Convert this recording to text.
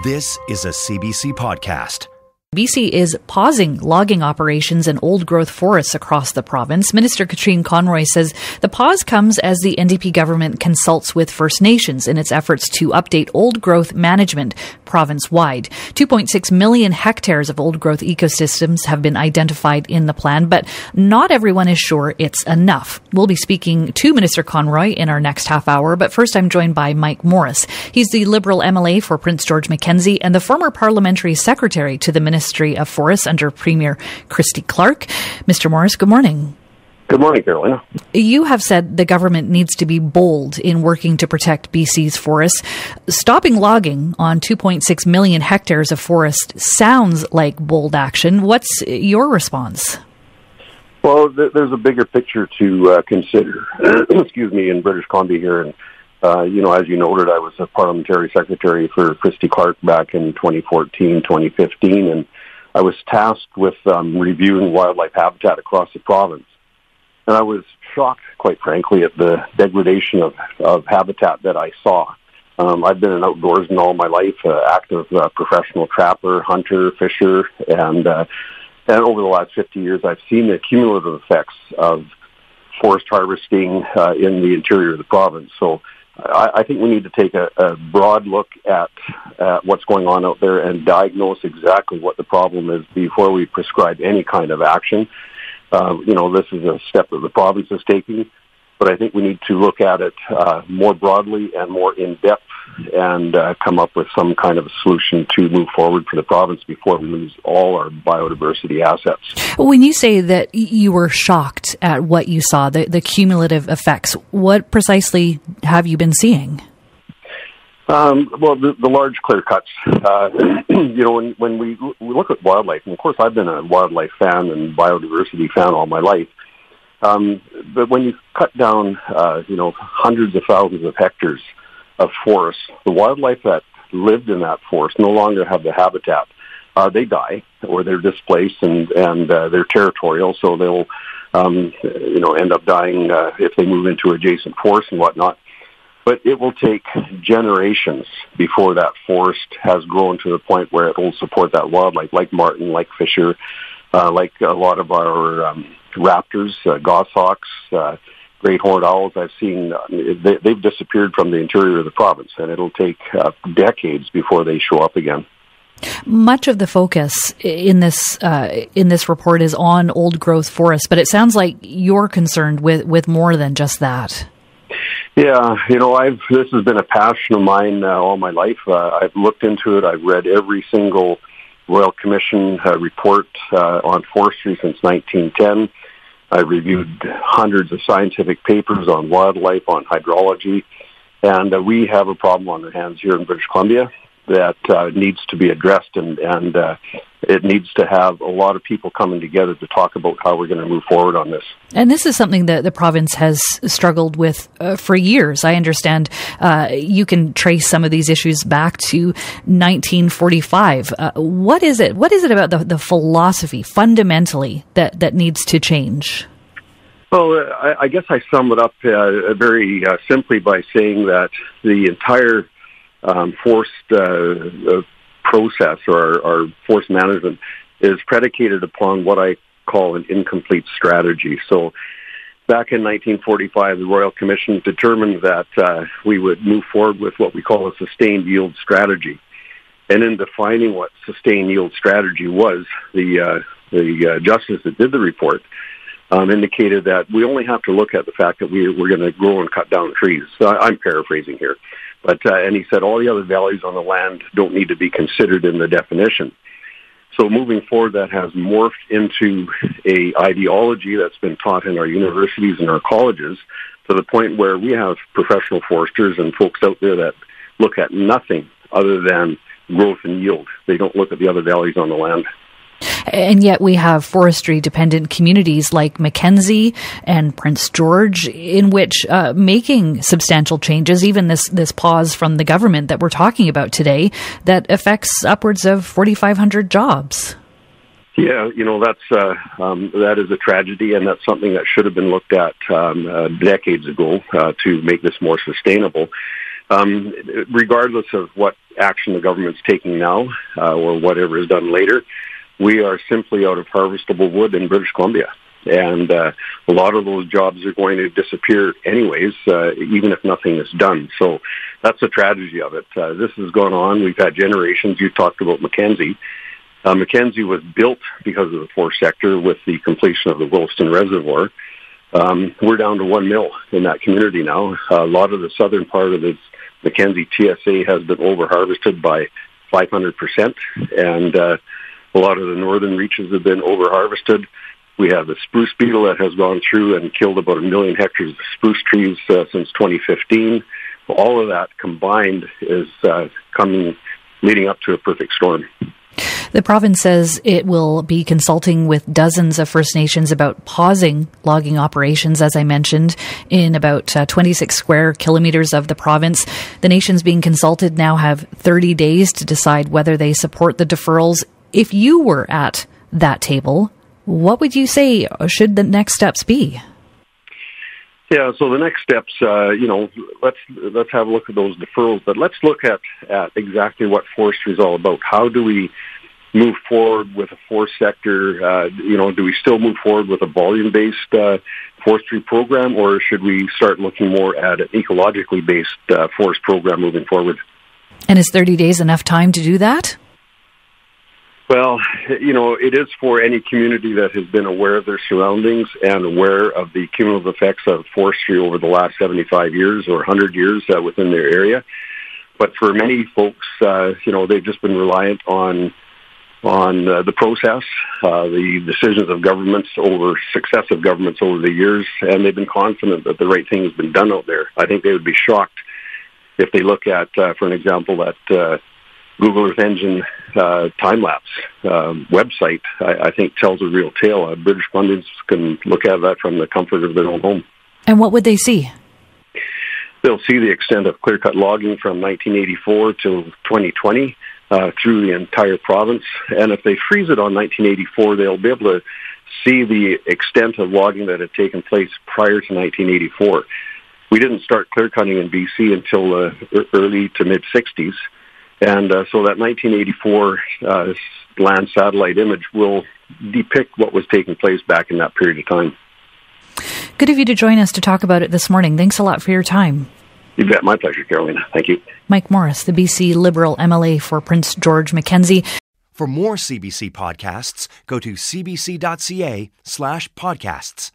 This is a CBC podcast. BC is pausing logging operations in old-growth forests across the province. Minister Katrine Conroy says the pause comes as the NDP government consults with First Nations in its efforts to update old-growth management province-wide. 2.6 million hectares of old-growth ecosystems have been identified in the plan, but not everyone is sure it's enough. We'll be speaking to Minister Conroy in our next half hour, but first I'm joined by Mike Morris. He's the Liberal MLA for Prince George Mackenzie and the former Parliamentary Secretary to the Ministry of Forests under Premier Christy Clark. Mr. Morris, good morning. Good morning, Carolina. You have said the government needs to be bold in working to protect BC's forests. Stopping logging on 2.6 million hectares of forest sounds like bold action. What's your response? Well, there's a bigger picture to consider. Excuse me, in British Columbia here. And, as you noted, I was a parliamentary secretary for Christy Clark back in 2014, 2015, and I was tasked with reviewing wildlife habitat across the province. And I was shocked, quite frankly, at the degradation of habitat that I saw. I've been an outdoorsman all my life, active professional trapper, hunter, fisher, and over the last 50 years, I've seen the cumulative effects of forest harvesting in the interior of the province. So I think we need to take a broad look at what's going on out there and diagnose exactly what the problem is before we prescribe any kind of action. This is a step that the province is taking, but I think we need to look at it more broadly and more in-depth and come up with some kind of a solution to move forward for the province before we lose all our biodiversity assets. When you say that you were shocked at what you saw, the cumulative effects, what precisely have you been seeing? The large clear cuts. When we look at wildlife, and of course I've been a wildlife fan and biodiversity fan all my life, but when you cut down, hundreds of thousands of hectares of forest, the wildlife that lived in that forest no longer have the habitat. They die or they're displaced and they're territorial, so they'll end up dying if they move into adjacent forests and whatnot. But it will take generations before that forest has grown to the point where it will support that wildlife, like marten, like fisher, like a lot of our raptors, goshawks, great horned owls. I've seen they've disappeared from the interior of the province, and it'll take decades before they show up again. Much of the focus in this report is on old growth forests, but it sounds like you're concerned with more than just that. Yeah, this has been a passion of mine all my life. I've looked into it. I've read every single Royal Commission report on forestry since 1910. I've reviewed hundreds of scientific papers on wildlife, on hydrology, and we have a problem on our hands here in British Columbia that needs to be addressed, and it needs to have a lot of people coming together to talk about how we're going to move forward on this. And this is something that the province has struggled with for years. I understand you can trace some of these issues back to 1945. What is it about the philosophy fundamentally that needs to change? Well, I guess I sum it up very simply by saying that the entire forced process or our forest management is predicated upon what I call an incomplete strategy. So back in 1945, the Royal Commission determined that we would move forward with what we call a sustained yield strategy. And in defining what sustained yield strategy was, the justice that did the report indicated that we only have to look at the fact that we're going to grow and cut down trees. So I'm paraphrasing here. But and he said all the other values on the land don't need to be considered in the definition. So moving forward, that has morphed into a ideology that's been taught in our universities and our colleges to the point where we have professional foresters and folks out there that look at nothing other than growth and yield. They don't look at the other values on the land. And yet we have forestry-dependent communities like Mackenzie and Prince George in which making substantial changes, even this pause from the government that we're talking about today, that affects upwards of 4,500 jobs. Yeah, that is a tragedy, and that's something that should have been looked at decades ago to make this more sustainable. Regardless of what action the government's taking now or whatever is done later, we are simply out of harvestable wood in British Columbia. And a lot of those jobs are going to disappear anyways, even if nothing is done. So that's the tragedy of it. This has gone on. We've had generations. You talked about Mackenzie. Mackenzie was built because of the forest sector with the completion of the Williston Reservoir. We're down to 1 mill in that community now. A lot of the southern part of the Mackenzie TSA has been over-harvested by 500%, and a lot of the northern reaches have been over-harvested. We have the spruce beetle that has gone through and killed about 1 million hectares of spruce trees since 2015. All of that combined is leading up to a perfect storm. The province says it will be consulting with dozens of First Nations about pausing logging operations, as I mentioned, in about 26 square kilometres of the province. The nations being consulted now have 30 days to decide whether they support the deferrals. If you were at that table, what would you say should the next steps be? Yeah, so the next steps, let's have a look at those deferrals, but let's look at exactly what forestry is all about. How do we move forward with a forest sector? Do we still move forward with a volume-based forestry program, or should we start looking more at an ecologically based forest program moving forward? And is 30 days enough time to do that? Well, it is for any community that has been aware of their surroundings and aware of the cumulative effects of forestry over the last 75 years or 100 years within their area. But for many folks, they've just been reliant on the process, the decisions of successive governments over the years, and they've been confident that the right thing has been done out there. I think they would be shocked if they look at, for an example, that Google Earth Engine time-lapse website, I think tells a real tale. British Columbians can look at that from the comfort of their own home. And what would they see? They'll see the extent of clear-cut logging from 1984 till 2020 through the entire province. And if they freeze it on 1984, they'll be able to see the extent of logging that had taken place prior to 1984. We didn't start clear-cutting in BC until early to mid-60s. And so that 1984 land satellite image will depict what was taking place back in that period of time. Good of you to join us to talk about it this morning. Thanks a lot for your time. You bet. My pleasure, Carolina. Thank you. Mike Morris, the BC Liberal MLA for Prince George Mackenzie. For more CBC podcasts, go to cbc.ca/podcasts.